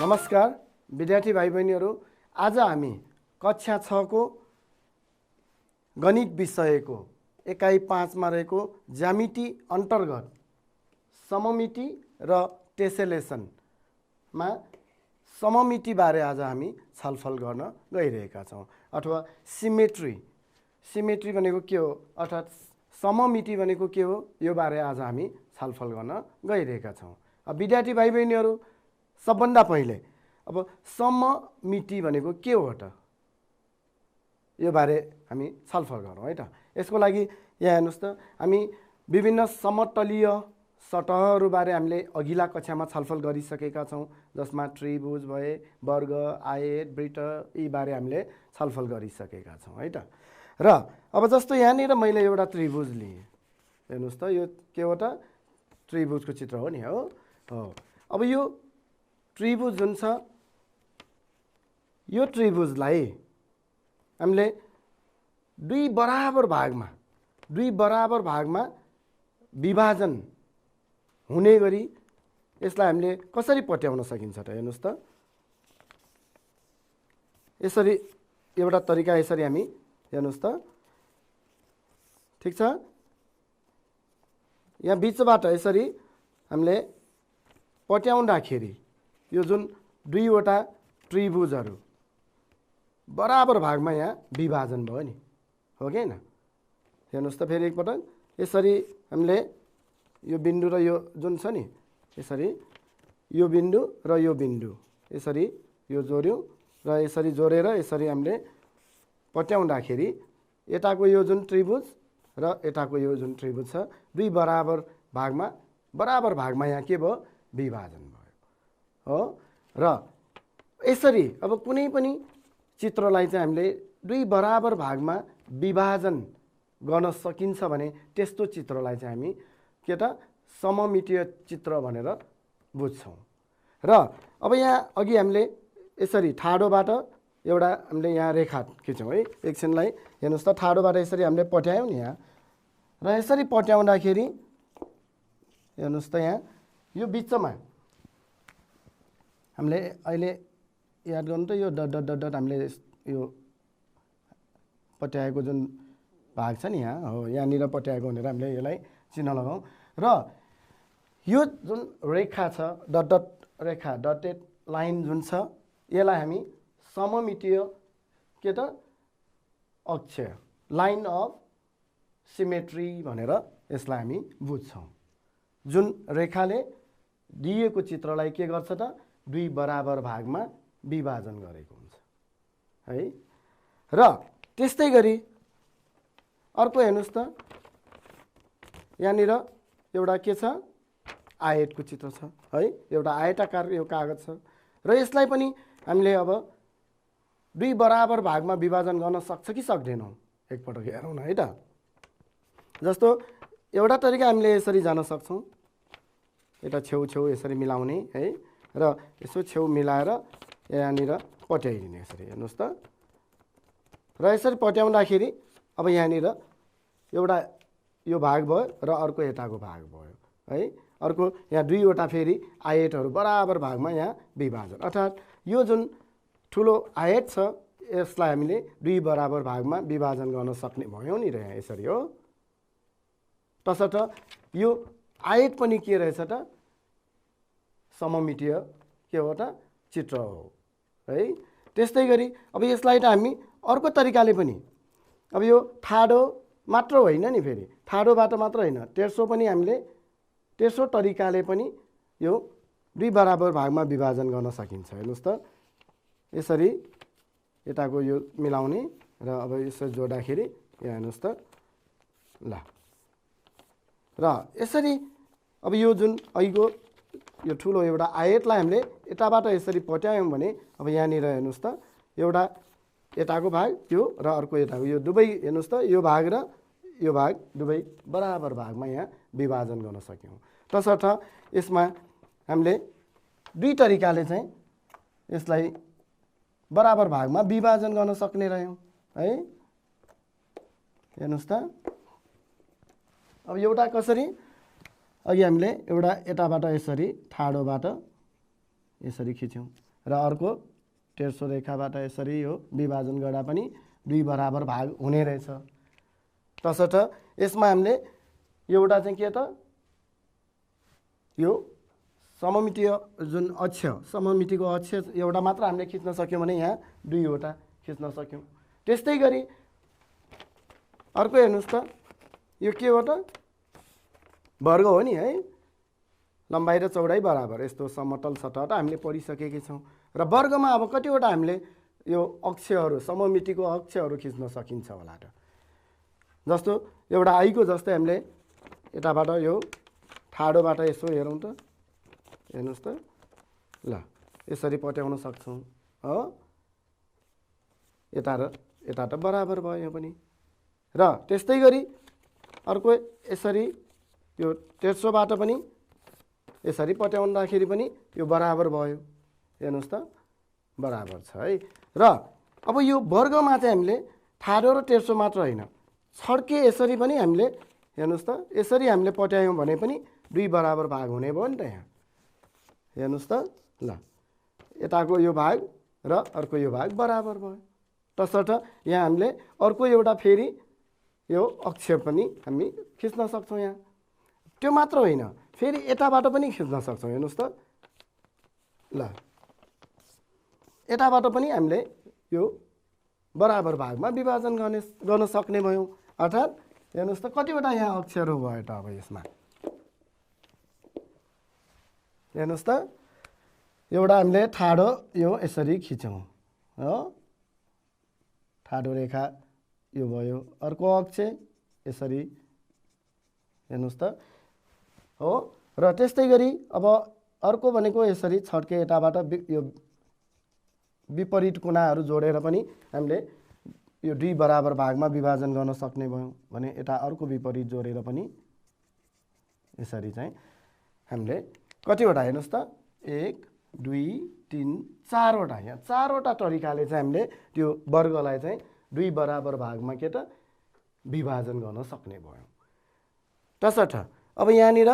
नमस्कार विद्यार्थी भाइ बहिनीहरू, आज हामी कक्षा 6 को गणित विषयको एकाइ 5 मा रहेको ज्यामिति अन्तर्गत सममिति र टेसेलेसन मा सममिति बारे आज हामी छलफल गर्न गइरहेका छौं अथवा सिमेट्री भनेको के हो अर्थात सममिति भनेको के हो यो बारे आज हामी छलफल गर्न गइरहेका छौं। अब विद्यार्थी भाइ बहिनीहरू, सबभन्दा पहिले अब सममिति भनेको के हो त यो बारे हामी छलफल गरौँ है त। यसको लागि यहाँ हेर्नुस् त, हामी विभिन्न समतलीय सतहहरू बारे हामीले अघिल्ला कक्षामा छलफल गरिसकेका छौं, जसमा त्रिभुज भए, वर्ग, आयत, वृत्त यी बारे हामीले छलफल गरिसकेका छौं है त। र अब जस्तो यहाँनिर मैले एउटा त्रिभुज लिएँ, हेर्नुस् त, यो के हो त, त्रिभुजको चित्र हो नि हो। अब यो त्रिभुज जुन छ, यो त्रिभुजलाई हामीले दुई बराबर भागमा विभाजन हुने गरी यसलाई हामीले कसरी पट्याउन सकिन्छ त हेर्नुस् त। यसरी एउटा तरिका, यसरी हामी हेर्नुस् त, ठीक छ। यहाँ बीचबाट यसरी हामीले पट्याउँदाखेरि यो जुन दुईवटा त्रिभुजहरू बराबर भागमा यहाँ विभाजन भयो नि, हो कि हैन। हेर्नुस् त, फेरि एकपटक यसरी हामीले यो बिन्दु र यो जुन छ नि, यसरी यो बिन्दु र यो बिन्दु यसरी यो जोड्यौं र यसरी जोडेर यसरी हामीले पट्याउँदाखेरि यताको यो जुन त्रिभुज र यताको यो जुन त्रिभुज छ, दुई बराबर भागमा यहाँ के भयो, विभाजन भयो हो। र यसरी अब कुनै पनि चित्रलाई चाहिँ हामीले दुई बराबर भागमा विभाजन गर्न सकिन्छ भने त्यस्तो चित्रलाई चाहिँ हामी के त सममितीय चित्र भनेर बुझ्छौं। र अब यहाँ अघि हामीले यसरी ठाडोबाट एउटा हामीले यहाँ रेखा खिच्यौं है, एकछिनलाई हेर्नुस् त, ठाडोबाट यसरी हामीले पट्यायौं नि यहाँ, र यसरी पट्याउँदाखेरि हेर्नुस् त, यहाँ यो बिचमा हामीले अहिले याद गर्नु त, यो डट डट डट डट हामीले यो पट्याएको जुन भाग छ नि यहाँ हो, यहाँनिर पट्याएको भनेर हामीले यसलाई चिन्ह लगाउँ। र यो जुन रेखा छ, डट डट रेखा, डटेड लाइन जुन छ, यसलाई हामी सममितीय के त अक्ष, लाइन अफ सिमेट्री भनेर यसलाई हामी बुझ्छौं। जुन रेखाले दिएको चित्रलाई के गर्छ त, दुई बराबर भागमा विभाजन गरेको हुन्छ है। र त्यस्तै गरी अर्को हेर्नुस् त, यहाँनिर एउटा के छ, आयतको चित्र छ है, एउटा आयताकार यो कागज छ, र यसलाई पनि हामीले अब दुई बराबर भागमा विभाजन गर्न सक्छ कि सक्दैनौँ एकपटक हेरौँ न है त। जस्तो एउटा तरिका हामीले यसरी जान सक्छौँ, यता छेउ यसरी मिलाउने है, र यसो छेउ मिलाएर यहाँनिर पट्याइदिने यसरी, हेर्नुस् त। र यसरी पट्याउँदाखेरि अब यहाँनिर एउटा यो भाग भयो र अर्को यताको भाग भयो है। अर्को यहाँ दुईवटा फेरि आयतहरू बराबर भागमा यहाँ विभाजन, अर्थात् यो जुन ठुलो आयत छ यसलाई हामीले दुई बराबर भागमा विभाजन गर्न सक्ने भयौँ नि र यहाँ यसरी हो। तसर्थ यो आयत पनि के रहेछ त, सममितीय के हो त चित्र हो है। त्यस्तै गरी अब यसलाई त हामी अर्को तरिकाले पनि, अब यो ठाडो मात्र होइन नि, फेरि ठाडोबाट मात्र होइन, तेर्सो पनि हामीले तेर्सो तरिकाले पनि यो दुई बराबर भागमा विभाजन गर्न सकिन्छ। हेर्नुस् त, यसरी यताको यो मिलाउने र अब यसरी जोड्दाखेरि यहाँ हेर्नुस् त, ल। र यसरी अब यो जुन अहिलेको यो ठुलो एउटा आयतलाई हामीले यताबाट यसरी पट्यायौँ भने अब यहाँनिर हेर्नुस् त, एउटा यताको भाग यो र अर्को यताको यो दुवै हेर्नुस् त, यो भाग र यो भाग दुवै बराबर भागमा यहाँ विभाजन गर्न सक्यौँ। तसर्थ यसमा हामीले दुई तरिकाले चाहिँ यसलाई बराबर भागमा विभाजन गर्न सक्ने रह्यौँ है। हेर्नुस् त, अब एउटा कसरी, अघि हामीले एउटा यताबाट यसरी ठाडोबाट यसरी खिच्यौँ र अर्को तेर्सो रेखाबाट यसरी यो विभाजन गर्दा पनि 2 बराबर भाग हुने रहेछ। तसर्थ यसमा हामीले एउटा चाहिँ के त यो सममितीय जुन अक्ष सममितिको अक्ष एउटा मात्र हामीले खिच्न सक्यौँ भने यहाँ 2वटा खिच्न सक्यौँ। त्यस्तै गरी अर्को हेर्नुहोस् त यो के हो त वर्ग हो नि है, लम्बाइ र चौडाइ बराबर यस्तो समतल सतह त हामीले पढिसकेकै छौँ। र वर्गमा अब कतिवटा हामीले यो अक्षहरू सममितिको अक्षहरू खिच्न सकिन्छ होला त, जस्तो एउटा आइको जस्तै हामीले यताबाट यो ठाडोबाट यसो हेरौँ त, हेर्नुहोस् त ल यसरी पट्याउन सक्छौँ हो, यता र यता त बराबर भयो यो पनि। र त्यस्तै गरी अर्को यसरी यो तेर्सोबाट पनि यसरी पट्याउँदाखेरि पनि यो बराबर भयो, हेर्नुहोस् त बराबर छ है। र अब यो वर्गमा चाहिँ हामीले ठाडो र तेर्सो मात्र होइन, छड्के यसरी पनि हामीले हेर्नुहोस् त यसरी हामीले पट्यायौँ भने पनि 2 बराबर भाग हुने भयो नि त यहाँ, हेर्नुहोस् त ल यताको यो भाग र अर्को यो भाग बराबर भयो। तसर्थ यहाँ हामीले अर्को एउटा फेरि यो अक्ष पनि हामी खिच्न सक्छौँ यहाँ। त्यो मात्र होइन, फेरि यताबाट पनि खिच्न सक्छौँ, हेर्नुहोस् त ल यताबाट पनि हामीले यो बराबर भागमा विभाजन गर्न सक्ने भयौँ। अर्थात् हेर्नुहोस् त कतिवटा यहाँ अक्षरहरू भयो त अब यसमा, हेर्नुहोस् त एउटा हामीले ठाडो यो यसरी खिच्यौँ हो, ठाडो रेखा यो भयो, अर्को अक्ष यसरी हेर्नुहोस् त हो। र त्यस्तै गरी अब अर्को भनेको यसरी छड्के यताबाट यो विपरीत कुनाहरू जोडेर पनि हामीले यो 2 बराबर भागमा विभाजन गर्न सक्ने भयौँ भने यता अर्को विपरीत जोडेर पनि यसरी चाहिँ हामीले कतिवटा हेर्नुहोस् त 1 2 3 4वटा यहाँ 4वटा तरिकाले चाहिँ हामीले त्यो वर्गलाई चाहिँ 2 बराबर भागमा के त विभाजन गर्न सक्ने भयौँ। तसर्थ अब यहाँनिर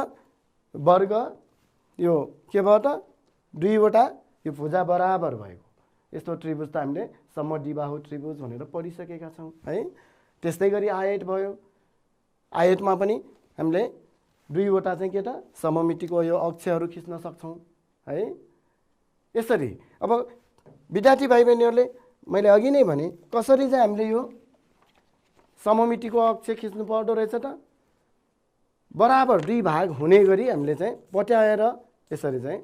वर्ग यो के भयो त 2वटा यो भुजा बराबर भएको यस्तो त्रिभुज त हामीले समद्विबाहु त्रिभुज भनेर पढिसकेका छौँ है। त्यस्तै गरी आयत भयो, आयतमा पनि हामीले 2वटा चाहिँ के त सममितिको यो अक्षहरू खिच्न सक्छौँ है। यसरी अब विद्यार्थी भाइ बहिनीहरूले मैले अघि नै भने कसरी चाहिँ हामीले यो सममितिको अक्ष खिच्नु पर्दो रहेछ त, बराबर 2 भाग हुने गरी हामीले चाहिँ पट्याएर यसरी चाहिँ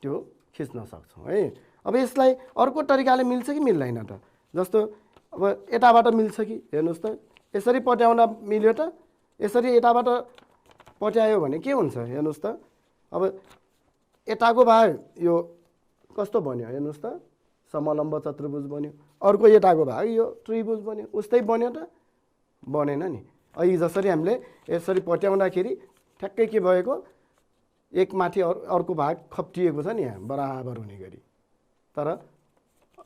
त्यो खिच्न सक्छौँ है। अब यसलाई अर्को तरिकाले मिल्छ कि मिल्दैन त, जस्तो अब यताबाट मिल्छ कि हेर्नुहोस् त यसरी पट्याउँदा मिल्यो त, यसरी यताबाट पट्यायो भने के हुन्छ हेर्नुहोस् त, अब यताको भाग यो कस्तो बन्यो हेर्नुहोस् त समलम्ब चतुर्भुज बन्यो, अर्को यताको भाग यो त्रिभुज बन्यो, उस्तै बन्यो त बनेन नि। अघि जसरी हामीले यसरी पट्याउँदाखेरि ठ्याक्कै के भएको एक माथि अर्को भाग खप्टिएको छ नि यहाँ बराबर हुने गरी, तर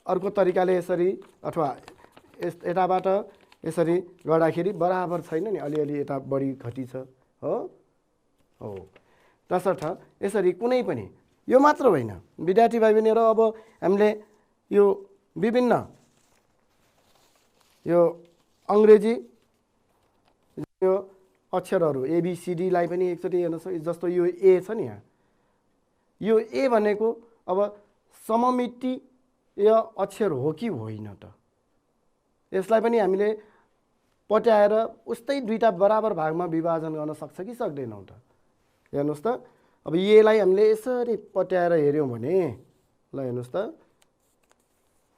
अर्को तरिकाले यसरी अथवा यताबाट यसरी गर्दाखेरि बराबर छैन नि, अलिअलि यता बढी घटी छ हो। तसर्थ यसरी कुनै पनि यो मात्र होइन विद्यार्थी भाइ बहिनीहरू, अब हामीले यो विभिन्न यो अङ्ग्रेजी यो अक्षरहरू ABCDलाई पनि एकचोटि हेर्न सक्छ। जस्तो यो ए छ नि यहाँ, यो ए भनेको अब सममितीय अक्षर हो कि होइन त, यसलाई पनि हामीले पट्याएर उस्तै 2टा बराबर भागमा विभाजन गर्न सक्छ कि सक्दैनौँ त, हेर्नुहोस् त। अब यसलाई हामीले यसरी पट्याएर हेऱ्यौँ भने ल हेर्नुहोस् त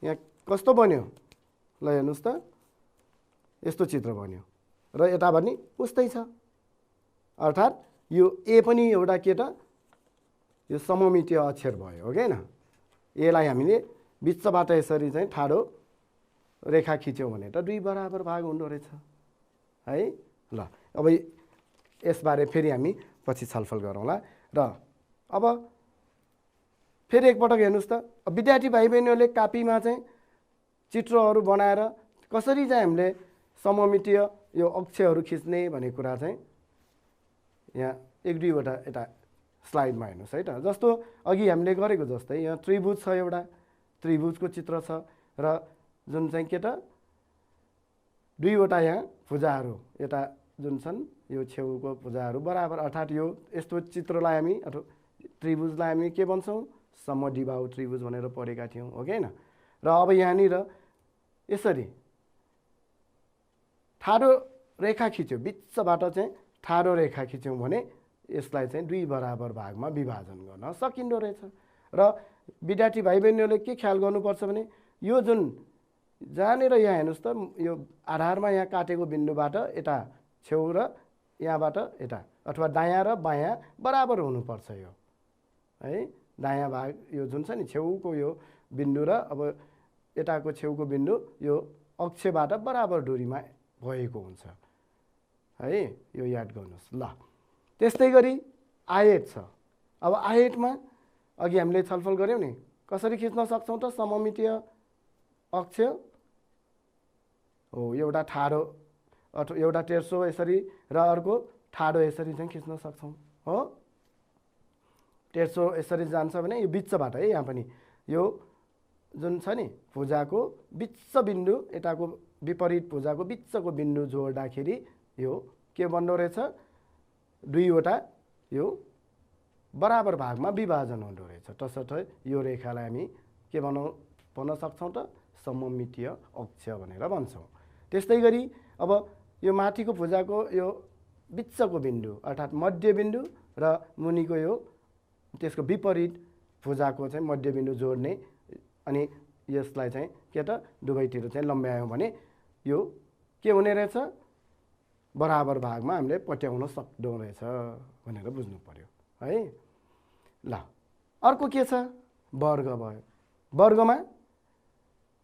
यहाँ कस्तो बन्यो, ल हेर्नुहोस् त यस्तो चित्र बन्यो र यता पनि उस्तै छ। अर्थात् यो ए पनि एउटा के त यो सममितीय अक्षर भयो हो कि होइन। यसलाई हामीले बिचबाट यसरी चाहिँ ठाडो रेखा खिच्यौँ भने त 2 बराबर भाग हुँदो रहेछ है। ल अब यसबारे फेरि हामी पछि छलफल गरौँला। र अब फेरि एकपटक हेर्नुहोस् त, विद्यार्थी भाइ बहिनीहरूले कापीमा चाहिँ चित्रहरू बनाएर कसरी चाहिँ हामीले सममितीय यो अक्षहरू खिच्ने भन्ने कुरा चाहिँ यहाँ 1-2वटा यता स्लाइडमा हेर्नुहोस् है त। जस्तो अघि हामीले गरेको जस्तै यहाँ त्रिभुज छ एउटा, त्रिभुजको चित्र छ र जुन चाहिँ के त दुईवटा यहाँ भुजाहरू यता जुन छन् यो छेउको भुजाहरू बराबर, अर्थात् यो यस्तो चित्रलाई हामी अथवा त्रिभुजलाई हामी के भन्छौँ, समद्विबाहु त्रिभुज भनेर पढेका थियौँ, हो कि होइन। र अब यहाँनिर यसरी ठाडो रेखा खिच्यो, बिचबाट चाहिँ ठाडो रेखा खिच्यौँ भने यसलाई चाहिँ दुई बराबर भागमा विभाजन गर्न सकिँदो रहेछ। र विद्यार्थी भाइ बहिनीहरूले के ख्याल गर्नुपर्छ भने यो जुन जहाँनिर यहाँ हेर्नुहोस् त, यो आधारमा यहाँ काटेको बिन्दुबाट यता छेउ र यहाँबाट यता अथवा दायाँ र बायाँ बराबर हुनुपर्छ यो है। दायाँ भाग यो जुन छ नि छेउको यो बिन्दु र अब यताको छेउको बिन्दु यो अक्षबाट बराबर दूरीमा भएको हुन्छ है, यो याद गर्नुहोस् ल। त्यस्तै गरी आयत छ। अब आयतमा अघि हामीले छलफल गऱ्यौँ नि, कसरी खिच्न सक्छौँ त सममितीय अक्ष हो, एउटा ठाडो अथवा एउटा तेर्सो यसरी र अर्को ठाडो यसरी चाहिँ खिच्न सक्छौँ हो। तेर्सो यसरी जान्छ भने यो बिचबाट है, यहाँ पनि यो जुन छ नि भुजाको बिच बिन्दु यताको विपरीत भुजाको बिचको बिन्दु जोड्दाखेरि यो के बन्दो रहेछ, दुईवटा यो बराबर भागमा विभाजन हुँदो रहेछ। तसर्थ यो रेखालाई हामी के भन्न सक्छौँ त सममितीय अक्ष भनेर भन्छौँ। त्यस्तै गरी अब यो माथिको भुजाको यो बिचको बिन्दु अर्थात् मध्यबिन्दु र मुनिको यो त्यसको विपरीत भुजाको चाहिँ मध्यबिन्दु जोड्ने अनि यसलाई चाहिँ के त दुवैतिर चाहिँ लम्ब्यायौँ भने यो के हुने रहेछ, बराबर भागमा हामीले पट्याउन सक्दो रहेछ भनेर बुझ्नु पर्यो है। ल अर्को के छ, वर्ग भयो।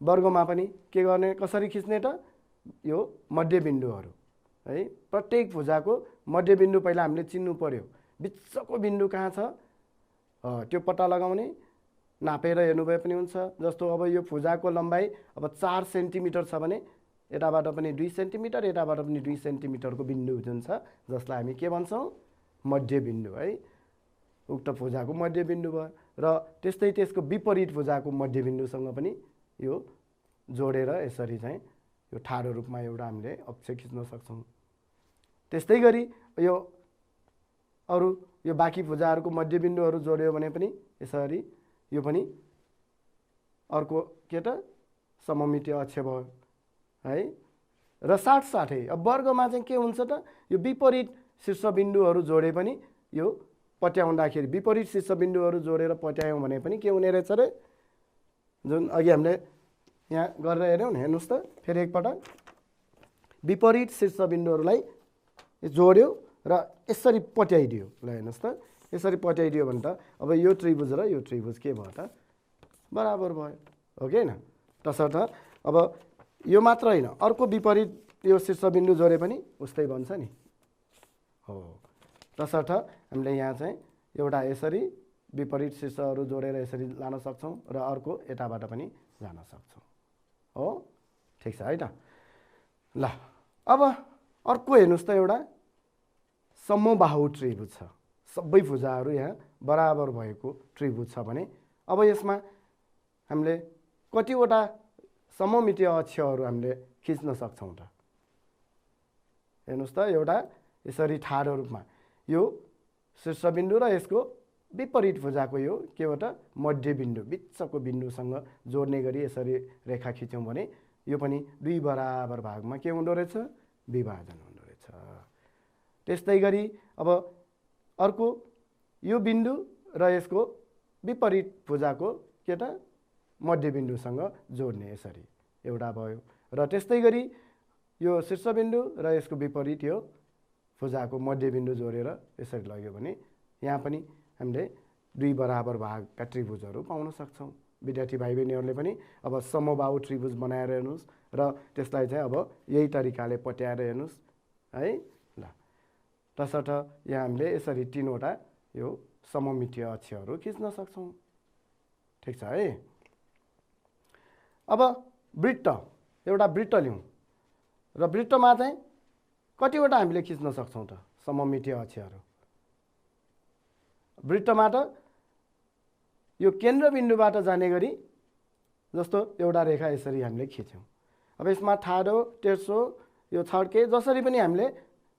वर्गमा पनि के गर्ने, कसरी खिच्ने त यो मध्यबिन्दुहरू है। प्रत्येक भुजाको मध्यबिन्दु पहिला हामीले चिन्नु पर्यो, बिचको बिन्दु कहाँ छ त्यो पत्ता लगाउने, नापेर हेर्नु भए पनि हुन्छ। जस्तो अब यो भुजाको लम्बाइ अब 4 सेन्टिमिटर छ भने यताबाट पनि 2 सेन्टिमिटर यताबाट पनि 2 सेन्टिमिटरको बिन्दु जुन छ जसलाई हामी के भन्छौँ, मध्यबिन्दु है, उक्त भुजाको मध्यबिन्दु भयो। र त्यस्तै त्यसको विपरीत भुजाको मध्यबिन्दुसँग पनि यो जोडेर यसरी चाहिँ यो ठाडो रूपमा एउटा हामीले अक्ष खिच्न सक्छौँ। त्यस्तै गरी यो अरू यो बाँकी भुजाहरूको मध्यबिन्दुहरू जोड्यो भने पनि यसरी यो पनि अर्को के त सममितीय अक्ष भयो है। र साथसाथै अब वर्गमा चाहिँ के हुन्छ त, यो विपरीत शीर्षबिन्दुहरू जोडे पनि यो पट्याउँदाखेरि विपरीत शीर्षबिन्दुहरू जोडेर पट्यायौँ भने पनि के हुने रहेछ रे, जुन अघि हामीले यहाँ गरेर हेऱ्यौँ नि, हेर्नुहोस् त फेरि एकपटक, विपरीत शीर्षबिन्दुहरूलाई जोड्यो र यसरी पट्याइदियो। ल हेर्नुहोस् त, यसरी पट्याइदियो भने त अब यो त्रिभुज र यो त्रिभुज के भयो त, बराबर भयो हो कि होइन। तसर्थ अब यो मात्र होइन, अर्को विपरीत यो शीर्षबिन्दु जोडे पनि उस्तै बन्छ नि हो। तसर्थ हामीले यहाँ चाहिँ एउटा यसरी विपरीत शीर्षहरू जोडेर यसरी लान सक्छौँ र अर्को यताबाट पनि जान सक्छौँ हो। ठिक छ है त। ल अब अर्को हेर्नुहोस् त, एउटा समबाहु त्रिभुज छ। सबै भुजाहरू यहाँ बराबर भएको त्रिभुज छ भने अब यसमा हामीले कतिवटा सममितीय अक्षहरू हामीले खिच्न सक्छौँ त, हेर्नुहोस् त। एउटा यसरी ठाडो रूपमा यो शीर्षबिन्दु र यसको विपरीत भुजाको यो के हो त मध्यबिन्दु बिचको बिन्दुसँग जोड्ने गरी यसरी रेखा खिच्यौँ भने यो पनि दुई बराबर भागमा के हुँदो रहेछ, विभाजन हुँदो रहेछ। त्यस्तै गरी अब अर्को यो बिन्दु र यसको विपरीत भुजाको के त मध्यबिन्दुसँग जोड्ने यसरी एउटा भयो। र त्यस्तै गरी यो शीर्षबिन्दु र यसको विपरीत यो भुजाको मध्यबिन्दु जोडेर यसरी लग्यो भने यहाँ पनि हामीले दुई बराबर भागका त्रिभुजहरू पाउन सक्छौँ। विद्यार्थी भाइ बहिनीहरूले पनि अब समबाहु त्रिभुज बनाएर हेर्नुहोस् र त्यसलाई चाहिँ अब यही तरिकाले पट्याएर हेर्नुहोस् है। ल तसर्थ यहाँ हामीले यसरी तीनवटा यो सममितीय अक्षहरू खिच्न सक्छौँ। ठिक छ है। अब वृत्त, एउटा वृत्त लिउँ र वृत्तमा चाहिँ कतिवटा हामीले खिच्न सक्छौँ त सममितीय अक्षहरू। वृत्तमा त यो केन्द्रबिन्दुबाट जाने गरी जस्तो एउटा रेखा यसरी हामीले खिच्यौँ। अब यसमा ठाडो तेर्सो यो छड्के जसरी पनि हामीले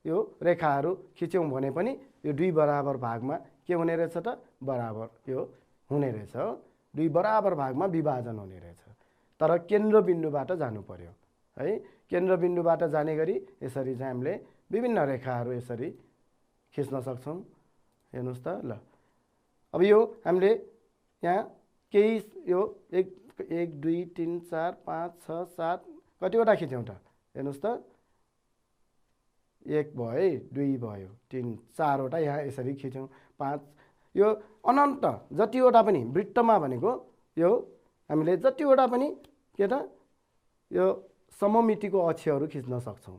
यो रेखाहरू खिच्यौँ भने पनि यो दुई बराबर भागमा के हुने रहेछ त बराबर यो हुने रहेछ हो। दुई बराबर भागमा विभाजन हुने रहेछ। तर केन्द्रबिन्दुबाट जानु पर्यो है। केन्द्रबिन्दुबाट जाने गरी यसरी चाहिँ हामीले विभिन्न रेखाहरू यसरी खिच्न सक्छौँ। हेर्नुहोस् त ल। अब यो हामीले यहाँ केही यो 1 2 3 4 5 6 7 कतिवटा खिच्यौँ त हेर्नुहोस् त 1 भयो है 2 भयो 3 4वटा यहाँ यसरी खिच्यौँ 5 यो अनन्त जतिवटा पनि वृत्तमा भनेको यो हामीले जतिवटा पनि के त यो सममितिको अक्षहरू खिच्न सक्छौँ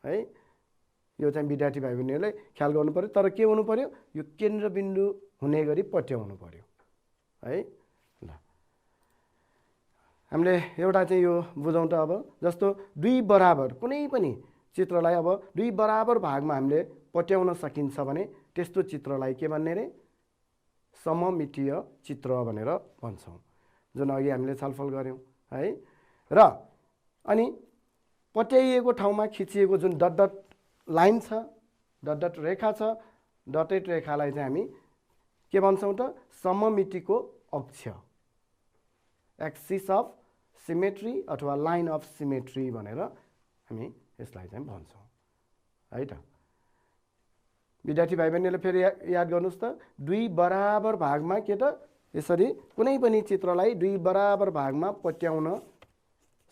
है। यो चाहिँ विद्यार्थी भाइ बहिनीहरूले ख्याल गर्नु पर्यो। तर के हुनु पर्यो यो केन्द्रबिन्दु हुने गरी पट्याउनु पर्यो है। ल हामीले एउटा चाहिँ यो बुझौँ त। अब जस्तो दुई बराबर कुनै पनि चित्रलाई अब दुई बराबर भागमा हामीले पट्याउन सकिन्छ भने त्यस्तो चित्रलाई के भन्ने रे सममितीय चित्र भनेर भन्छौँ, जुन अघि हामीले छलफल गऱ्यौँ है। र अनि पट्याइएको ठाउँमा खिचिएको जुन डट डट लाइन छ, डट डट रेखा छ, डटेड रेखालाई चाहिँ हामी के भन्छौँ त सममितिको अक्ष, एक्सिस अफ सिमेट्री अथवा लाइन अफ सिमेट्री भनेर हामी यसलाई चाहिँ भन्छौँ है त। विद्यार्थी भाइ बहिनीले फेरि याद गर्नुहोस् त दुई बराबर भागमा के त यसरी कुनै पनि चित्रलाई दुई बराबर भागमा पट्याउन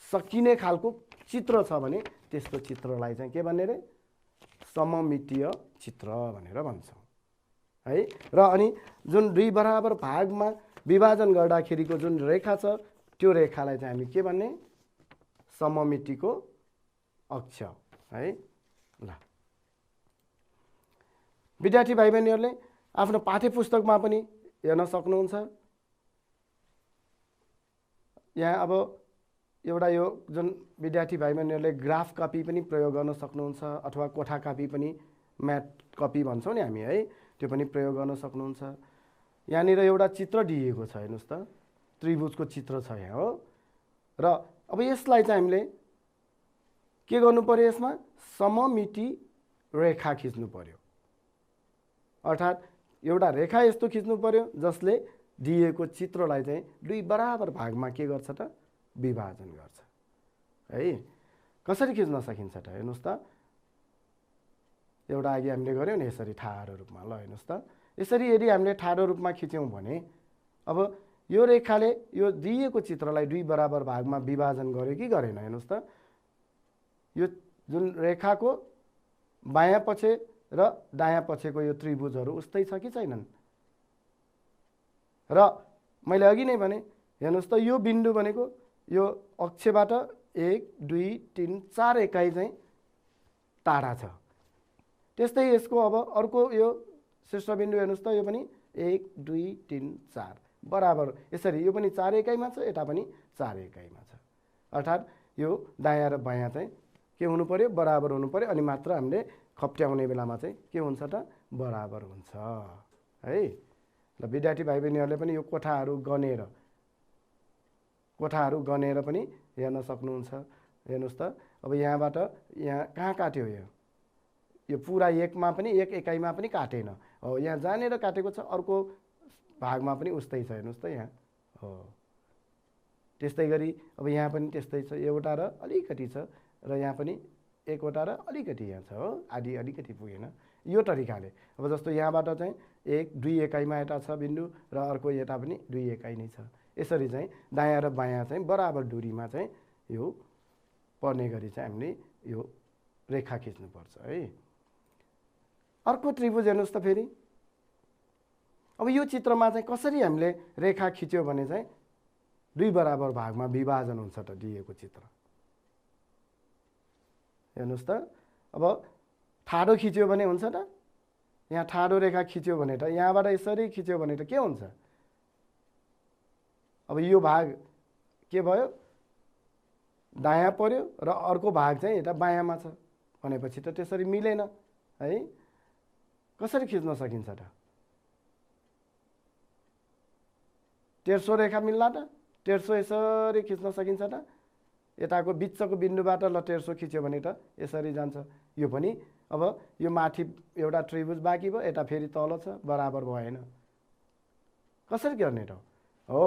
सकिने खालको चित्र छ भने त्यस्तो चित्रलाई चाहिँ के भन्ने रे सममितीय चित्र भनेर भन्छौँ है। र अनि जुन दुई बराबर भागमा विभाजन गर्दाखेरिको जुन रेखा छ त्यो रेखालाई चाहिँ हामी के भन्ने सममितिको अक्ष है। ल विद्यार्थी भाइ बहिनीहरूले आफ्नो पाठ्यपुस्तकमा पनि हेर्न सक्नुहुन्छ। यहाँ अब एउटा यो जुन विद्यार्थी भाइ बहिनीहरूले ग्राफ कपी पनि प्रयोग गर्न सक्नुहुन्छ अथवा कोठा कपी पनि म्याथ कपी भन्छौँ नि हामी है, त्यो पनि प्रयोग गर्न सक्नुहुन्छ। यहाँनिर एउटा चित्र दिएको छ हेर्नुहोस् त, त्रिभुजको चित्र छ यहाँ हो। र अब यसलाई चाहिँ हामीले के गर्नु पर्यो, यसमा सममिति रेखा खिच्नु पर्यो। अर्थात् एउटा रेखा यस्तो खिच्नु पर्यो जसले दिएको चित्रलाई चाहिँ दुई बराबर भागमा के गर्छ त विभाजन गर्छ है। कसरी खिच्न सकिन्छ त हेर्नुहोस् त। एउटा अघि हामीले गऱ्यौँ नि यसरी ठाडो रूपमा। ल हेर्नुहोस् त, यसरी यदि हामीले ठाडो रूपमा खिच्यौँ भने अब यो रेखाले यो दिएको चित्रलाई दुई बराबर भागमा विभाजन गर्यो कि गरेन हेर्नुहोस् त। यो जुन रेखाको बायाँ पक्ष र दायाँ पक्षको यो त्रिभुजहरू उस्तै छ कि छैनन्। र मैले अघि नै भने हेर्नुहोस् त यो बिन्दु भनेको यो अक्षबाट 1 2 3 4 एकाइ चाहिँ टाढा छ। त्यस्तै यसको अब अर्को यो शीर्षबिन्दु हेर्नुहोस् त, यो पनि 1 2 3 4 बराबर यसरी यो पनि 4 एकाइमा छ, यता पनि 4 एकाइमा छ। अर्थात् यो दायाँ र बायाँ चाहिँ के हुनु पर्यो बराबर हुनु पर्यो, अनि मात्र हामीले खप्ट्याउने बेलामा चाहिँ के हुन्छ त बराबर हुन्छ है। ल विद्यार्थी भाइ बहिनीहरूले पनि यो कोठाहरू गनेर पनि हेर्न सक्नुहुन्छ। हेर्नुहोस् त अब यहाँबाट यहाँ कहाँ काट्यो, यो पुरा एकमा पनि एक एकाइमा पनि काटेन हो, यहाँ जहाँनिर काटेको छ अर्को भागमा पनि उस्तै छ हेर्नुहोस् त यहाँ हो। त्यस्तै गरी अब यहाँ पनि त्यस्तै छ, एउटा र अलिकति छ र यहाँ पनि एकवटा र अलिकति यहाँ छ हो, आधी अलिकति पुगेन। यो तरिकाले अब जस्तो यहाँबाट चाहिँ 1 2 एकाइमा यता छ बिन्दु र अर्को यता पनि 2 एकाइ नै छ। यसरी चाहिँ दायाँ र बायाँ चाहिँ बराबर दूरीमा चाहिँ यो पर्ने गरी चाहिँ हामीले यो रेखा खिच्नुपर्छ है। अर्को त्रिभुज हेर्नुहोस् त फेरि। अब यो चित्रमा चाहिँ कसरी हामीले रेखा खिच्यो भने चाहिँ दुई बराबर भागमा विभाजन हुन्छ त दिएको चित्र हेर्नुहोस् त। अब ठाडो खिच्यो भने हुन्छ त, यहाँ ठाडो रेखा खिच्यो भने त यहाँबाट यसरी खिच्यो भने त के हुन्छ, अब यो भाग के भयो दायाँ पर्यो र अर्को भाग चाहिँ यता बायाँमा छ भनेपछि त त्यसरी मिलेन है। कसरी खिच्न सकिन्छ त, तेर्सो रेखा मिल्ला त तेर्सो यसरी खिच्न सकिन्छ त यताको बिचको बिन्दुबाट ल तेर्सो खिच्यो भने त यसरी जान्छ यो पनि अब यो माथि एउटा त्रिभुज बाँकी भयो यता फेरि तल छ बराबर भएन कसरी गर्ने त हो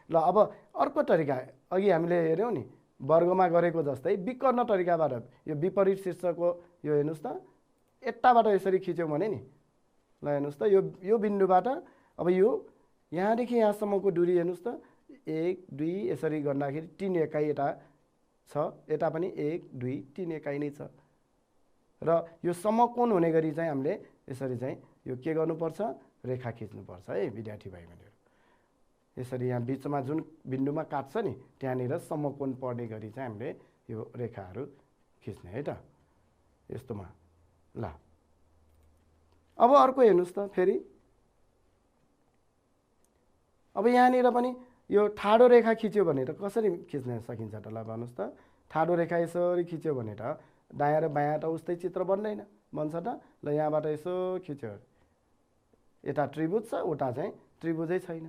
ल अब अर्को तरिका अघि हामीले हेर्यौँ नि वर्गमा गरेको जस्तै विकर्ण तरिकाबाट यो विपरीत शीर्षको यो हेर्नुहोस् त यताबाट यसरी खिच्यौँ भने नि ल हेर्नुहोस् त यो बिन्दुबाट अब यो यहाँदेखि यहाँसम्मको दूरी हेर्नुहोस् त 1 2 यसरी गर्दाखेरि 3 एकाइ यता छ यता पनि 1 2 3 एकाइ नै छ र यो समकोण हुने गरी चाहिँ हामीले यसरी चाहिँ यो के गर्नुपर्छ रेखा खिच्नुपर्छ है विद्यार्थी भाइ बहिनीहरू यसरी यहाँ बिचमा जुन बिन्दुमा काट्छ नि त्यहाँनिर समकोण पर्ने गरी चाहिँ हामीले यो रेखाहरू खिच्ने है त यस्तोमा ल अब अर्को हेर्नुहोस् त फेरि अब यहाँनिर पनि यो ठाडो रेखा खिच्यो भने त कसरी खिच्न सकिन्छ त ल भन्नुहोस् त ठाडो रेखा यसरी खिच्यो भने त दायाँ र बायाँ त उस्तै चित्र बन्दैन बन्छ त ल यहाँबाट यसो खिच्यो यता त्रिभुज छ उता चाहिँ त्रिभुजै छैन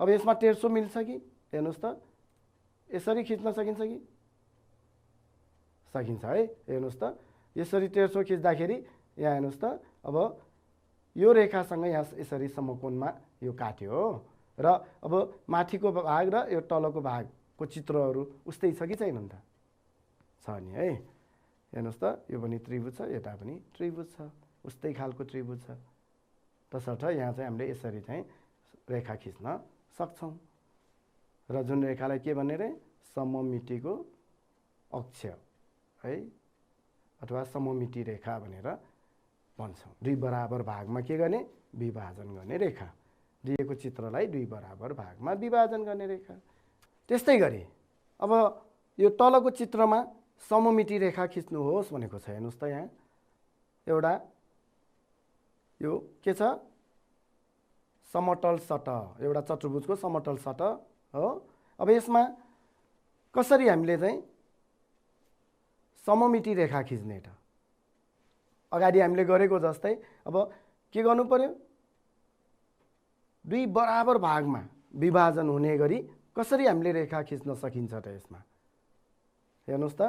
अब यसमा तेर्सो मिल्छ कि हेर्नुहोस् त यसरी खिच्न सकिन्छ कि सकिन्छ है हेर्नुहोस् त यसरी तेर्सो खिच्दाखेरि यहाँ हेर्नुहोस् त अब यो रेखासँग यहाँ यसरी समकोणमा यो काट्यो हो र अब माथिको भाग र यो तलको भागको चित्रहरू उस्तै छ कि छैन त छ नि है हेर्नुहोस् त यो पनि त्रिभुज छ यता पनि त्रिभुज छ उस्तै खालको त्रिभुज छ तसर्थ यहाँ चाहिँ हामीले यसरी चाहिँ रेखा खिच्न सक्छौँ र जुन रेखालाई के भन्ने रे सममितिको अक्ष है अथवा सममिति रेखा भनेर भन्छौँ दुई बराबर भागमा के गर्ने विभाजन गर्ने रेखा दिएको चित्रलाई दुई बराबर भागमा विभाजन गर्ने रेखा त्यस्तै गरी अब यो तलको चित्रमा सममिति रेखा खिच्नुहोस् भनेको छ हेर्नुहोस् त यहाँ एउटा यो के छ समतल सतह एउटा चतुर्भुजको समतल सतह हो अब यसमा कसरी हामीले चाहिँ सममिति रेखा खिच्ने त अगाडि हामीले गरेको जस्तै अब के गर्नु पर्यो दुई बराबर भागमा विभाजन हुने गरी कसरी हामीले रेखा खिच्न सकिन्छ त यसमा हेर्नुहोस् त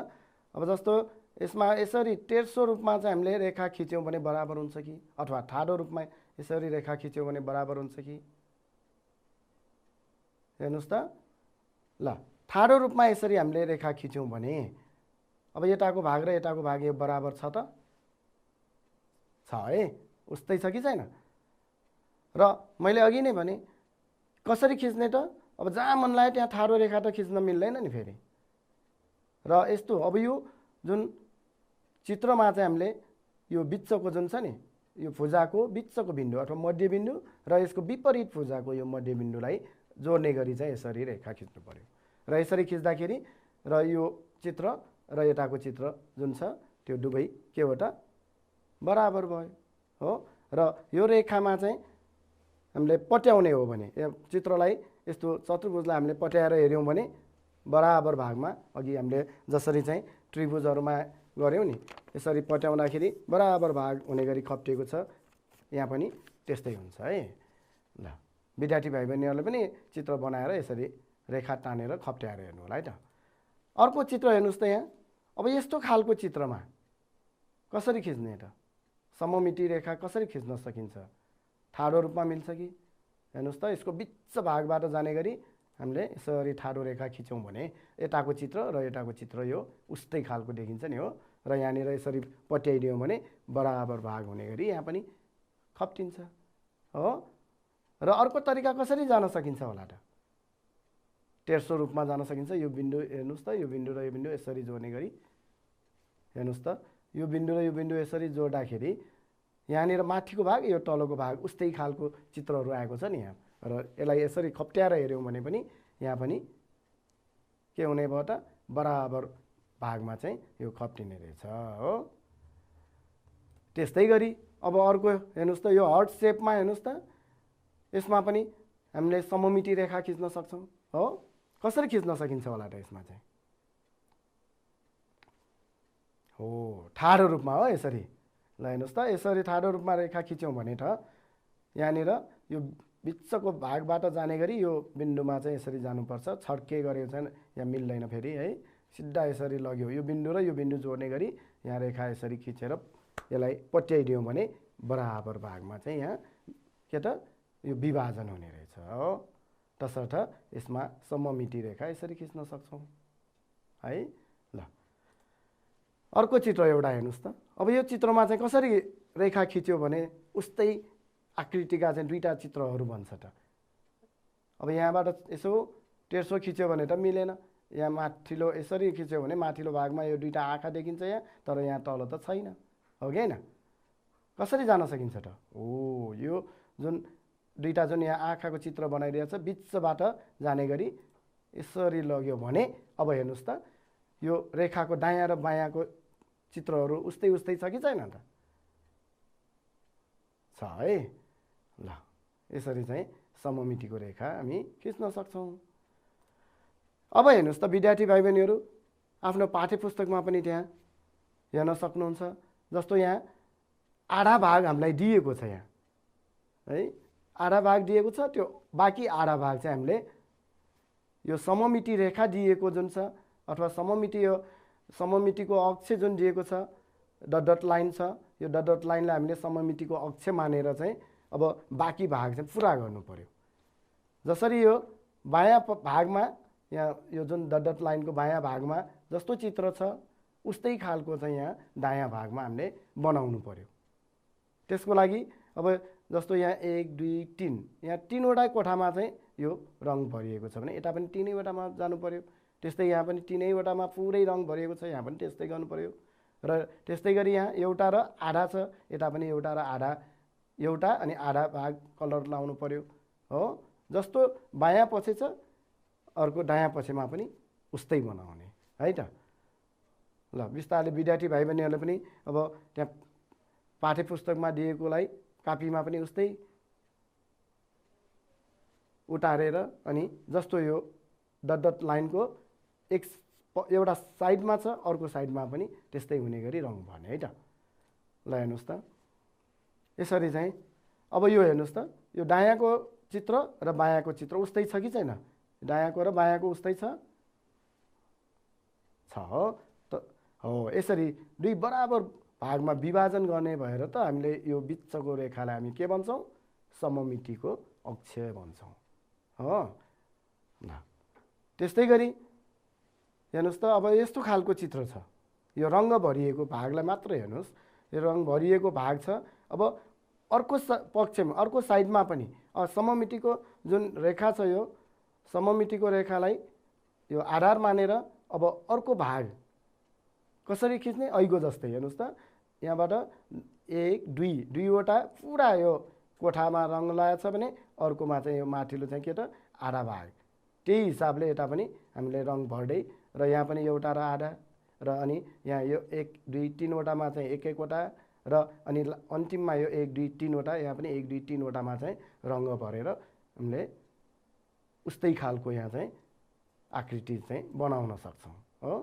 अब जस्तो यसमा यसरी तेर्सो रूपमा चाहिँ हामीले रेखा खिच्यौँ भने बराबर हुन्छ कि अथवा ठाडो रूपमा यसरी रेखा खिच्यौँ भने बराबर हुन्छ कि हेर्नुहोस् त ल ठाडो रूपमा यसरी हामीले रेखा खिच्यौँ भने अब यताको भाग र यताको भाग यो बराबर छ त छ है उस्तै छ कि छैन र मैले अघि नै भने कसरी खिच्ने त अब जहाँ मन लाग्यो त्यहाँ ठाडो रेखा त खिच्न मिल्दैन नि फेरि र यस्तो अब यो जुन चित्रमा चाहिँ हामीले यो बिचको जुन छ नि यो भुजाको बिचको बिन्दु अथवा मध्यबिन्दु र यसको विपरीत भुजाको यो मध्यबिन्दुलाई जोड्ने गरी चाहिँ यसरी रेखा खिच्नु पर्यो र यसरी खिच्दाखेरि र यो चित्र र यताको चित्र जुन छ त्यो दुवै के हो त बराबर भयो हो र यो रेखामा चाहिँ हामीले पट्याउने हो भने चित्रलाई यस्तो चतुर्भुजलाई हामीले पट्याएर हेऱ्यौँ भने बराबर भागमा अघि हामीले जसरी चाहिँ त्रिभुजहरूमा गऱ्यौँ नि यसरी पट्याउँदाखेरि बराबर भाग हुने गरी खप्टिएको छ यहाँ पनि त्यस्तै हुन्छ है ल विद्यार्थी भाइ बहिनीहरूले पनि चित्र बनाएर यसरी रेखा तानेर खप्ट्याएर हेर्नु होला है त अर्को चित्र हेर्नुहोस् त यहाँ अब यस्तो खालको चित्रमा कसरी खिच्ने त सममिति रेखा कसरी खिच्न सकिन्छ ठाडो रूपमा मिल्छ कि हेर्नुहोस् त यसको बिच भागबाट जाने गरी हामीले यसरी ठाडो रेखा खिच्यौँ भने यताको चित्र र यताको चित्र यो उस्तै खालको देखिन्छ नि हो र यहाँनिर यसरी पट्याइदियौँ भने बराबर भाग हुने गरी यहाँ पनि खप्टिन्छ हो र अर्को तरिका कसरी जान सकिन्छ होला त तेर्सो रूपमा जान सकिन्छ यो बिन्दु हेर्नुहोस् त यो बिन्दु र यो बिन्दु यसरी जोड्ने गरी हेर्नुहोस् त यो बिन्दु र यो बिन्दु यसरी जोड्दाखेरि यहाँनिर माथिको भाग यो तलको भाग उस्तै खालको चित्रहरू आएको छ नि यहाँ र यसलाई यसरी खप्ट्याएर हेऱ्यौँ भने पनि यहाँ पनि के हुने भयो त बराबर भागमा चाहिँ यो खप्टिने रहेछ हो त्यस्तै गरी अब अर्को हेर्नुहोस् त यो हार्ट सेपमा हेर्नुहोस् त यसमा पनि हामीले सममिति रेखा खिच्न सक्छौँ हो कसरी खिच्न सकिन्छ होला त यसमा चाहिँ हो ठाडो रूपमा हो यसरी ल हेर्नुहोस् त यसरी ठाडो रूपमा रेखा खिच्यौँ भने त यहाँनिर यो बिचको भागबाट जाने गरी यो बिन्दुमा चाहिँ यसरी जानुपर्छ। छड्के गरेको चाहिँ यहाँ मिल्दैन फेरि है, सिधा यसरी लग्यो। यो बिन्दु र यो बिन्दु जोड्ने गरी यहाँ रेखा यसरी खिचेर यसलाई पट्याइदियौँ भने बराबर भागमा चाहिँ यहाँ के त यो विभाजन हुने रहेछ हो। तसर्थ यसमा सममिति रेखा यसरी खिच्न सक्छौँ है। ल अर्को चित्र एउटा हेर्नुहोस् त। अब यो चित्रमा चाहिँ कसरी रेखा खिच्यो भने उस्तै आकृतिका चाहिँ दुईटा चित्रहरू बन्छ त। अब यहाँबाट यसो तेर्सो खिच्यो भने त मिलेन, यहाँ माथिल्लो यसरी खिच्यो भने माथिल्लो भागमा यो दुईटा आँखा देखिन्छ यहाँ, तर यहाँ तल त छैन, हो कि होइन? कसरी जान सकिन्छ त? हो, यो जुन दुईटा जुन यहाँ आँखाको चित्र बनाइदिएको छ बिचबाट जाने गरी यसरी लग्यो भने अब हेर्नुहोस् त, यो रेखाको दायाँ र बायाँको चित्रहरू उस्तै उस्तै छ कि छैन त? छ है। ल यसरी चाहिँ सममितिको रेखा हामी खिच्न सक्छौँ। अब हेर्नुहोस् त विद्यार्थी भाइ बहिनीहरू, आफ्नो पाठ्यपुस्तकमा पनि त्यहाँ हेर्न सक्नुहुन्छ। जस्तो यहाँ आधा भाग हामीलाई दिएको छ यहाँ है, आधा भाग दिएको छ। त्यो बाँकी आधा भाग चाहिँ हामीले यो सममिति रेखा दिएको जुन छ अथवा सममितिको अक्ष जुन दिएको छ, डट डट लाइन छ, यो डट डट लाइनलाई हामीले सममितिको अक्ष मानेर चाहिँ अब बाँकी भाग चाहिँ पुरा गर्नु पर्यो। जसरी यो बायाँ भागमा यहाँ यो जुन डट डट लाइनको बायाँ भागमा जस्तो चित्र छ उस्तै खालको चाहिँ यहाँ दायाँ भागमा हामीले बनाउनु पर्यो। त्यसको लागि अब जस्तो यहाँ 1 2 3 यहाँ 3वटा कोठामा चाहिँ यो रङ भरिएको छ भने यता पनि 3वटामा जानु पर्यो। त्यस्तै यहाँ पनि 3वटामा पुरै रङ भरिएको छ, यहाँ पनि त्यस्तै गर्नु पर्यो। र त्यस्तै गरी यहाँ एउटा र आधा छ, यता पनि एउटा र आधा, एउटा अनि आधा भाग कलर लाउनु पर्यो हो। जस्तो बायाँ पछि छ अर्को दायाँ पछिमा पनि उस्तै बनाउने है त। ल बिस्तारले विद्यार्थी भाइ बहिनीहरूले पनि अब त्यहाँ पाठ्यपुस्तकमा दिएकोलाई कापीमा पनि उस्तै उतारेर अनि जस्तो यो डट डट लाइनको एउटा साइडमा छ अर्को साइडमा पनि त्यस्तै हुने गरी रङ भर्ने है त। ल हेर्नुहोस् त यसरी चाहिँ अब यो हेर्नुहोस् त, यो दायाँको चित्र र बायाँको चित्र उस्तै छ कि छैन? दायाँको र बायाँको उस्तै छ हो त हो। यसरी दुई बराबर भागमा विभाजन गर्ने भएर त हामीले यो बिचको रेखालाई हामी के भन्छौँ? सममितिको अक्ष भन्छौँ हो। ल त्यस्तै गरी हेर्नुहोस् त, अब यस्तो खालको चित्र छ, यो रङ्ग भरिएको भागलाई मात्र हेर्नुहोस्, यो रङ भरिएको भाग छ। अब अर्को पक्षमा अर्को साइडमा पनि सममितिको जुन रेखा छ यो सममितिको रेखालाई यो आधार मानेर अब अर्को भाग कसरी खिच्ने? ऐगो जस्तै हेर्नुहोस् त, यहाँबाट 1 2 दुईवटा पुरा यो कोठामा रङ लगाएको छ भने अर्कोमा चाहिँ यो माथिल्लो चाहिँ के त आधा भाग। त्यही हिसाबले यता पनि हामीले रङ भर्दै र यहाँ पनि एउटा र आधा र अनि यहाँ यो 1 2 3वटामा चाहिँ एक एकवटा र अनि अन्तिममा यो 1 2 3वटा, यहाँ पनि 1 2 3वटामा चाहिँ रङ भरेर हामीले उस्तै खालको यहाँ चाहिँ आकृति चाहिँ बनाउन सक्छौँ हो।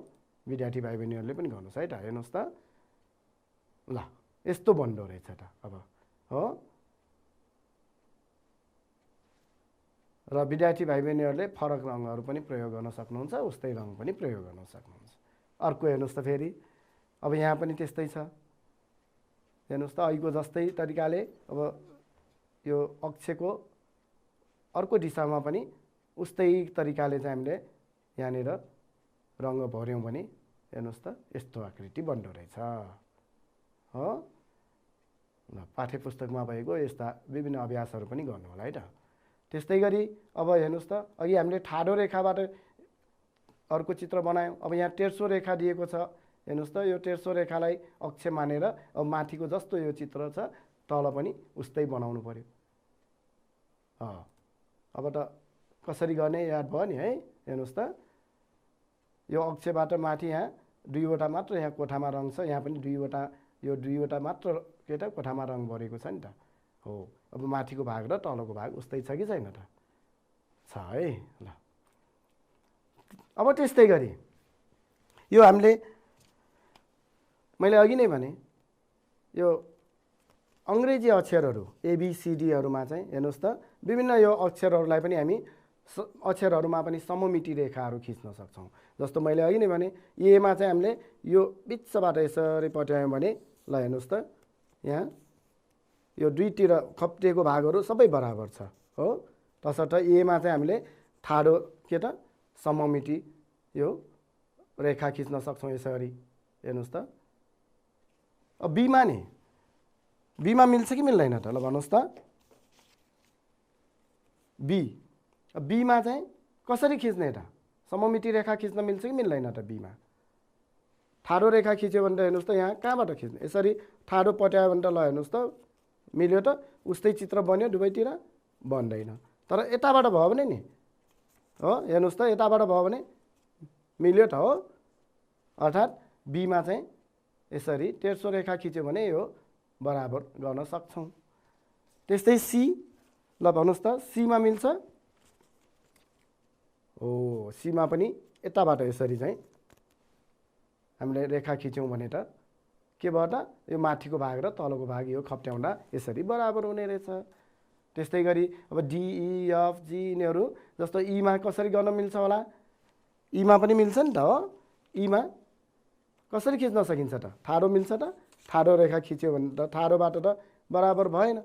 विद्यार्थी भाइ बहिनीहरूले पनि गर्नुहोस् है त। हेर्नुहोस् त, ल यस्तो बन्दो रहेछ त अब हो। र विद्यार्थी भाइ बहिनीहरूले फरक रङहरू पनि प्रयोग गर्न सक्नुहुन्छ, उस्तै रङ पनि प्रयोग गर्न सक्नुहुन्छ। अर्को हेर्नुहोस् त फेरि, अब यहाँ पनि त्यस्तै छ हेर्नुहोस् त, ऐको जस्तै तरिकाले अब यो अक्षको अर्को दिशामा पनि उस्तै तरिकाले चाहिँ हामीले यहाँनिर रङ भर्यौँ भने हेर्नुहोस् त यस्तो आकृति बन्दो रहेछ हो। ल पाठ्यपुस्तकमा भएको यस्ता विभिन्न अभ्यासहरू पनि गर्नु होला है त। त्यस्तै गरी अब हेर्नुहोस् त, अघि हामीले ठाडो रेखाबाट अर्को चित्र बनायौँ। अब यहाँ तेर्सो रेखा दिएको छ हेर्नुहोस् त, यो तेर्सो रेखालाई अक्ष मानेर अब माथिको जस्तो यो चित्र छ तल पनि उस्तै बनाउनु पर्यो। अब त कसरी गर्ने याद भयो नि है। हेर्नुहोस् त, यो अक्षबाट माथि यहाँ दुईवटा मात्र यहाँ कोठामा रङ छ, यहाँ पनि यो दुईवटा मात्र के त कोठामा रङ भरेको छ नि त हो। अब माथिको भाग र तलको भाग उस्तै छ कि छैन त? छ है। ल अब त्यस्तै गरी यो हामीले मैले अघि नै भने यो अङ्ग्रेजी अक्षरहरू ABCDहरूमा चाहिँ हेर्नुहोस् त विभिन्न यो अक्षरहरूलाई पनि हामी अक्षरहरूमा पनि सममिति रेखाहरू खिच्न सक्छौँ। जस्तो मैले अघि नै भने एमा चाहिँ हामीले यो बिचबाट यसरी पट्यायौँ भने ल हेर्नुहोस् त यहाँ यो दुईतिर खप्टिएको भागहरू सबै बराबर छ हो। तसर्थ एमा चाहिँ हामीले ठाडो के त सममिति यो रेखा खिच्न सक्छौँ यसरी हेर्नुहोस् त। अब बीमा नि बीमा मिल्छ कि मिल्दैन त ल भन्नुहोस् त। बीमा चाहिँ कसरी खिच्ने त सममिति रेखा खिच्न मिल्छ कि मिल्दैन त बीमा। ठाडो रेखा खिच्यो भने त हेर्नुहोस् त यहाँ कहाँबाट खिच्ने यसरी ठाडो पट्यायो भने त ल हेर्नुहोस् त मिल्यो त उस्तै चित्र बन्यो दुवैतिर बन्दैन। तर यताबाट भयो भने नि हो हेर्नुहोस् त यताबाट भयो भने मिल्यो त हो। अर्थात् बीमा चाहिँ यसरी तेर्सो रेखा खिच्यो भने यो बराबर गर्न सक्छौँ। त्यस्तै सी ल भन्नुहोस् त सीमा मिल्छ। हो सीमा पनि यताबाट यसरी चाहिँ हामीले रेखा खिच्यौँ भने त के भयो त यो माथिको भाग र तलको भाग यो खप्ट्याउँदा यसरी बराबर हुने रहेछ। त्यस्तै गरी अब DEFG यिनीहरू जस्तो ईमा कसरी गर्न मिल्छ होला। ईमा पनि मिल्छ नि त हो। ईमा कसरी खिच्न सकिन्छ त ठाडो मिल्छ त ठाडो रेखा खिच्यो भने त ठाडोबाट त बराबर भएन।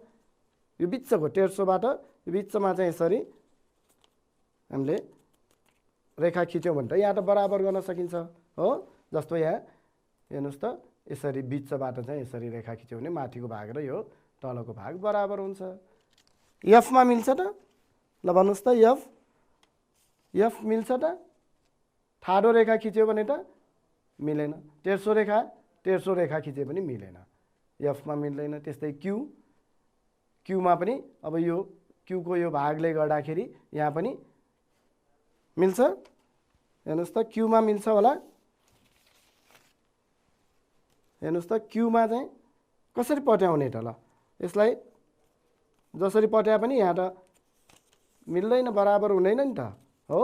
यो बिचको तेर्सोबाट यो बिचमा चाहिँ यसरी हामीले रेखा खिच्यौँ भने त यहाँ त बराबर गर्न सकिन्छ हो। जस्तो यहाँ हेर्नुहोस् त यसरी बिचबाट चाहिँ यसरी रेखा खिच्यो भने माथिको भाग र यो तलको भाग बराबर हुन्छ। एफमा मिल्छ त ल भन्नुहोस् त एफ मिल्छ त ठाडो रेखा खिच्यो भने त मिलेन। तेर्सो रेखा खिच्यो पनि मिलेन एफमा मिल्दैन। त्यस्तै क्यूमा पनि अब यो क्यूको यो भागले गर्दाखेरि यहाँ पनि मिल्छ। हेर्नुहोस् त क्यूमा मिल्छ होला। हेर्नुहोस् त क्यूमा चाहिँ कसरी पट्याउने त ल यसलाई जसरी पट्याए पनि यहाँ त मिल्दैन बराबर हुँदैन नि त हो।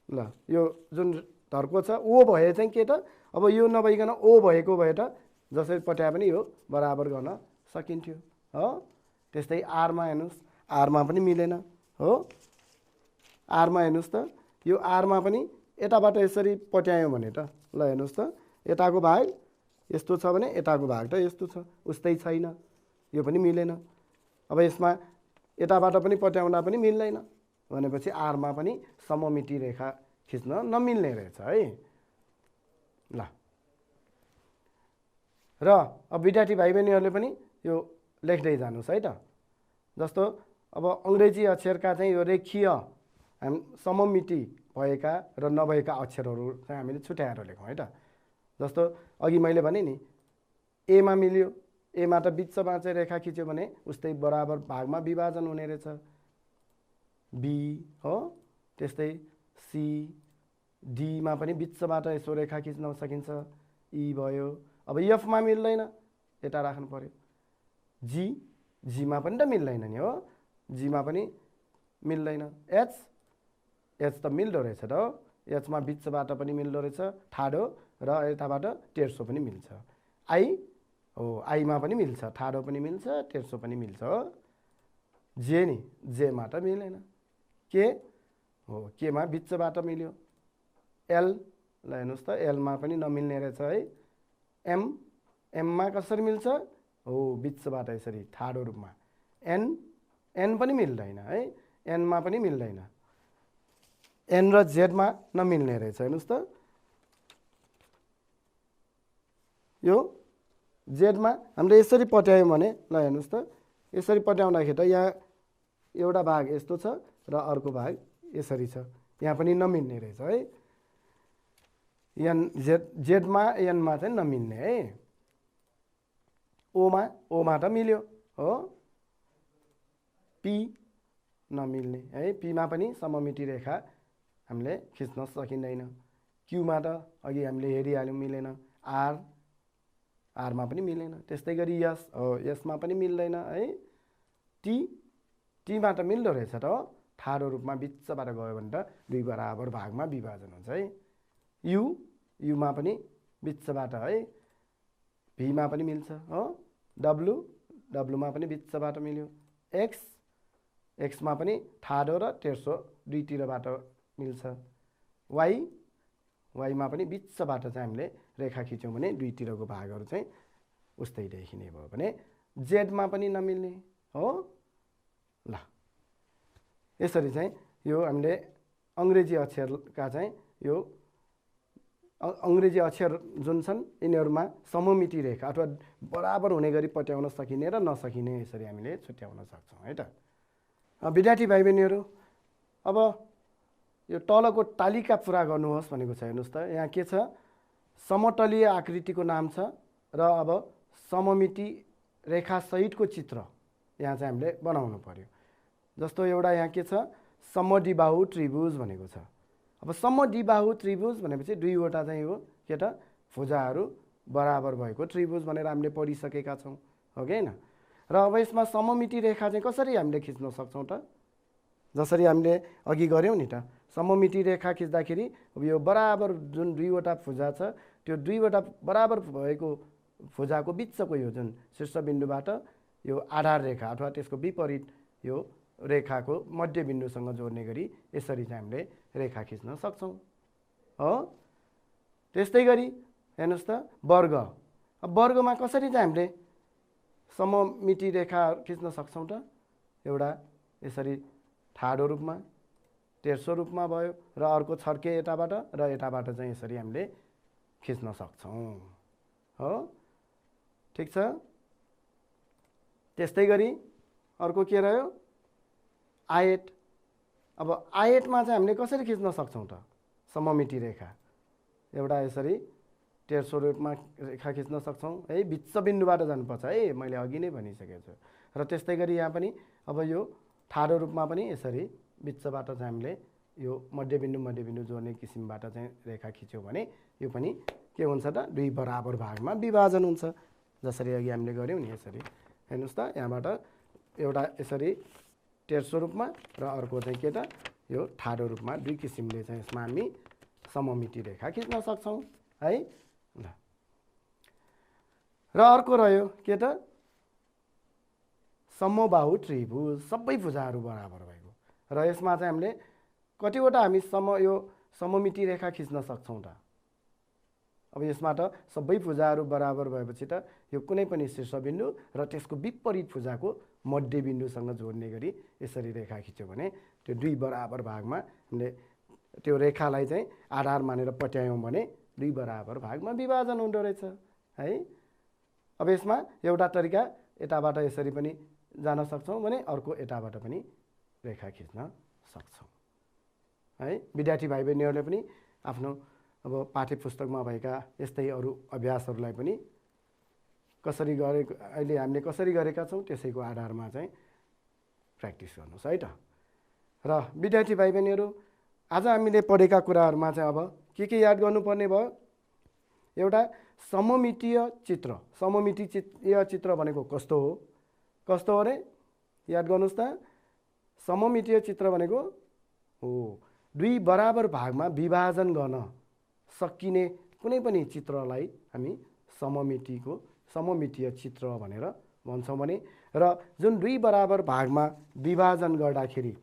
ल यो जुन धर्को छ ओ भए चाहिँ के त अब यो नभइकन ओ भएको भए त जसरी पट्याए पनि यो बराबर गर्न सकिन्थ्यो हो। त्यस्तै आरमा हेर्नुहोस् आरमा पनि मिलेन हो। आरमा हेर्नुहोस् त यो आरमा पनि यताबाट यसरी पट्यायौँ भने त ल हेर्नुहोस् त यताको भाग यस्तो छ भने यताको भाग त यस्तो छ उस्तै छैन यो पनि मिलेन। अब यसमा यताबाट पनि पट्याउँदा पनि मिल्दैन भनेपछि आरमा पनि सममिति रेखा खिच्न नमिल्ने रहेछ है ल। र अब विद्यार्थी भाइ बहिनीहरूले पनि यो लेख्दै जानुहोस् है त। जस्तो अब अङ्ग्रेजी अक्षरका चाहिँ यो रेखीय सममिति भएका र नभएका अक्षरहरू चाहिँ हामीले छुट्याएर लेखौँ है त। जस्तो अघि मैले भने नि एमा मिल्यो एमा त बिचमा चाहिँ रेखा खिच्यो भने उस्तै बराबर भागमा विभाजन हुने रहेछ बी हो। त्यस्तै सी डीमा पनि बिचबाट यसो रेखा खिच्न सकिन्छ ई भयो। अब एफमा मिल्दैन यता राख्नु पर्यो। जीमा पनि त मिल्दैन नि हो जीमा पनि मिल्दैन। एच त मिल्दो रहेछ त हो एचमा बिचबाट पनि मिल्दो रहेछ ठाडो र यताबाट तेर्सो पनि मिल्छ। आई हो आईमा पनि मिल्छ ठाडो पनि मिल्छ तेर्सो पनि मिल्छ हो। जे नि जेमा त मिलेन। के हो केमा बिचबाट मिल्यो। एल ल हेर्नुहोस् त एलमा पनि नमिल्ने रहेछ है। एममा कसरी मिल्छ हो बिचबाट यसरी ठाडो रूपमा। एन पनि मिल्दैन है एनमा पनि मिल्दैन। एन र जेडमा नमिल्ने रहेछ हेर्नुहोस् त। यो जेडमा हामीले यसरी पट्यायौँ भने ल हेर्नुहोस् त यसरी पट्याउँदाखेरि त यहाँ एउटा भाग यस्तो छ र अर्को भाग यसरी छ यहाँ पनि नमिल्ने रहेछ है। जेडमा एनमा चाहिँ नमिल्ने है। ओमा त मिल्यो हो। पी नमिल्ने है पीमा पनि सममिति रेखा हामीले खिच्न सकिँदैन। क्यूमा त अघि हामीले हेरिहाल्यौँ मिलेन। आरमा पनि मिलेन। त्यस्तै गरी यस हो यसमा पनि मिल्दैन है। टीमा त मिल्दो रहेछ त हो ठाडो रूपमा बिचबाट गयो भने त दुई बराबर भागमा विभाजन हुन्छ है। युमा पनि बिचबाट है भीमा पनि मिल्छ हो। डब्लुमा पनि बिचबाट मिल्यो, एक्समा पनि ठाडो र तेर्सो दुईतिरबाट मिल्छ, वाइमा पनि बिचबाट चाहिँ हामीले रेखा खिच्यौँ भने दुईतिरको भागहरू चाहिँ उस्तै देखिने भयो भने जेडमा पनि नमिल्ने हो। ल यसरी चाहिँ यो हामीले अङ्ग्रेजी अक्षरका चाहिँ यो अङ्ग्रेजी अक्षर जुन छन् यिनीहरूमा सममिति रेखा अथवा बराबर हुने गरी पट्याउन सकिने र नसकिने यसरी हामीले छुट्याउन सक्छौँ है त। विद्यार्थी भाइ बहिनीहरू अब यो तलको तालिका पुरा गर्नुहोस् भनेको छ। हेर्नुहोस् त यहाँ के छ, समतलीय आकृतिको नाम छ र अब सममिति रेखा सहितको चित्र यहाँ चाहिँ हामीले बनाउनु पर्यो। जस्तो एउटा यहाँ के छ, समद्विबाहु त्रिभुज भनेको छ। अब समद्विबाहु त्रिभुज भनेपछि दुईवटा चाहिँ हो के त भुजाहरू बराबर भएको त्रिभुज भनेर हामीले पढिसकेका छौँ हो कि होइन। र अब यसमा सममिति रेखा चाहिँ कसरी हामीले खिच्न सक्छौँ त, जसरी हामीले अघि गऱ्यौँ नि त, सममिति रेखा खिच्दाखेरि अब यो बराबर जुन दुईवटा भुजा छ त्यो दुईवटा बराबर भएको भुजाको बिचको यो जुन शीर्षबिन्दुबाट यो आधार रेखा अथवा त्यसको विपरीत यो रेखाको मध्यबिन्दुसँग जोड्ने गरी यसरी चाहिँ हामीले रेखा खिच्न सक्छौँ हो। त्यस्तै गरी हेर्नुहोस् त वर्ग, अब वर्गमा कसरी चाहिँ हामीले सममिति रेखा खिच्न सक्छौँ त, एउटा यसरी ठाडो रूपमा तेर्सो रूपमा भयो र अर्को छड्के यताबाट र यताबाट चाहिँ यसरी हामीले खिच्न सक्छौँ हो। ठिक छ। त्यस्तै गरी अर्को के रह्यो, आयत। अब आयतमा चाहिँ हामीले कसरी खिच्न सक्छौँ त सममिति रेखा, एउटा यसरी तेर्सो रूपमा रेखा खिच्न सक्छौँ है, बिचबिन्दुबाट जानुपर्छ है, मैले अघि नै भनिसकेको छु। र त्यस्तै गरी यहाँ पनि अब यो ठाडो रूपमा पनि यसरी बिचबाट चाहिँ हामीले यो मध्यबिन्दु जोड्ने किसिमबाट चाहिँ रेखा खिच्यौँ भने यो पनि के हुन्छ त, दुई बराबर भागमा विभाजन हुन्छ, जसरी अघि हामीले गऱ्यौँ नि यसरी। हेर्नुहोस् त यहाँबाट एउटा यसरी तेर्सो रूपमा र अर्को चाहिँ के त यो ठाडो रूपमा दुई किसिमले चाहिँ यसमा हामी सममिति रेखा खिच्न सक्छौँ है। ल र अर्को रह्यो के त, समबाहु त्रिभुज, सबै भुजाहरू बराबर भएको। र यसमा चाहिँ हामीले कतिवटा हामी यो सममिति रेखा खिच्न सक्छौँ त, अब यसमा त सबै भुजाहरू बराबर भएपछि त यो कुनै पनि शीर्षबिन्दु र त्यसको विपरीत भुजाको मध्यबिन्दुसँग जोड्ने गरी यसरी रेखा खिच्यो भने त्यो दुई बराबर भागमा हामीले त्यो रेखालाई चाहिँ आधार मानेर पट्यायौँ भने दुई बराबर भागमा विभाजन हुँदो रहेछ है। अब यसमा एउटा तरिका यताबाट यसरी पनि जान सक्छौँ भने अर्को यताबाट पनि रेखा खिच्न सक्छौँ है। विद्यार्थी भाइ बहिनीहरूले पनि आफ्नो अब पाठ्य पुस्तकमा भएका यस्तै अरू अभ्यासहरूलाई पनि कसरी गरेको अहिले हामीले कसरी गरेका छौँ त्यसैको आधारमा चाहिँ प्र्याक्टिस गर्नुहोस् है त। र विद्यार्थी भाइ बहिनीहरू आज हामीले पढेका कुराहरूमा चाहिँ अब के याद गर्नुपर्ने भयो, एउटा सममितीय चित्र। सममितीय चित्र भनेको कस्तो हो अरे, याद गर्नुहोस् त। सममितीय चित्र भनेको हो दुई बराबर भागमा विभाजन गर्न सकिने कुनै पनि चित्रलाई हामी सममितीय चित्र भनेर भन्छौँ भने, र जुन दुई बराबर भागमा विभाजन गर्दाखेरि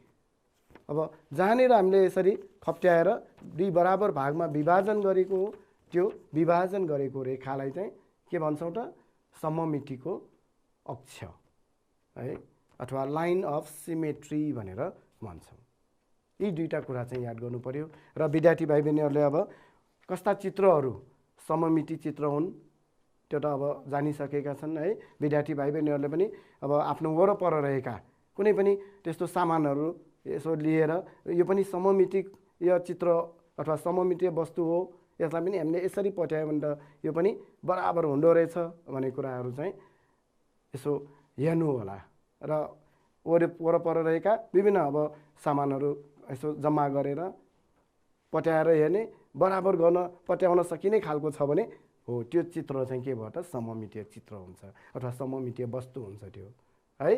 अब जहाँनिर हामीले यसरी खप्ट्याएर दुई बराबर भागमा विभाजन गरेको हो त्यो विभाजन गरेको रेखालाई चाहिँ के भन्छौँ त, सममितिको अक्ष है अथवा लाइन अफ सिमेट्री भनेर भन्छौँ। यी दुईटा कुरा चाहिँ याद गर्नु पर्यो। र विद्यार्थी भाइ बहिनीहरूले अब कस्ता चित्रहरू सममिति चित्र हुन् त्यो त अब जानिसकेका छन् है। विद्यार्थी भाइ बहिनीहरूले पनि अब आफ्नो वरपर रहेका कुनै पनि त्यस्तो सामानहरू यसो लिएर यो पनि सममितीय चित्र अथवा सममितीय वस्तु हो, यसलाई पनि हामीले यसरी पट्यायो भने त यो पनि बराबर हुँदो रहेछ भन्ने कुराहरू चाहिँ यसो हेर्नु होला। र वरपर रहेका विभिन्न अब सामानहरू यसो जम्मा गरेर पट्याएर हेर्ने, बराबर गर्न पट्याउन सकिने खालको छ भने हो त्यो चित्र चाहिँ के भयो त, सममितीय चित्र हुन्छ अथवा सममितीय वस्तु हुन्छ त्यो है।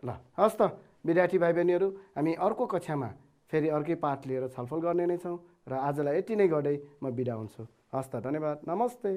ल हस् त विद्यार्थी भाइ बहिनीहरू, हामी अर्को कक्षामा फेरि अर्कै पाठ लिएर छलफल गर्ने नै छौँ र आजलाई यति नै गर्दै म बिदा हुन्छु। हस् त, धन्यवाद, नमस्ते।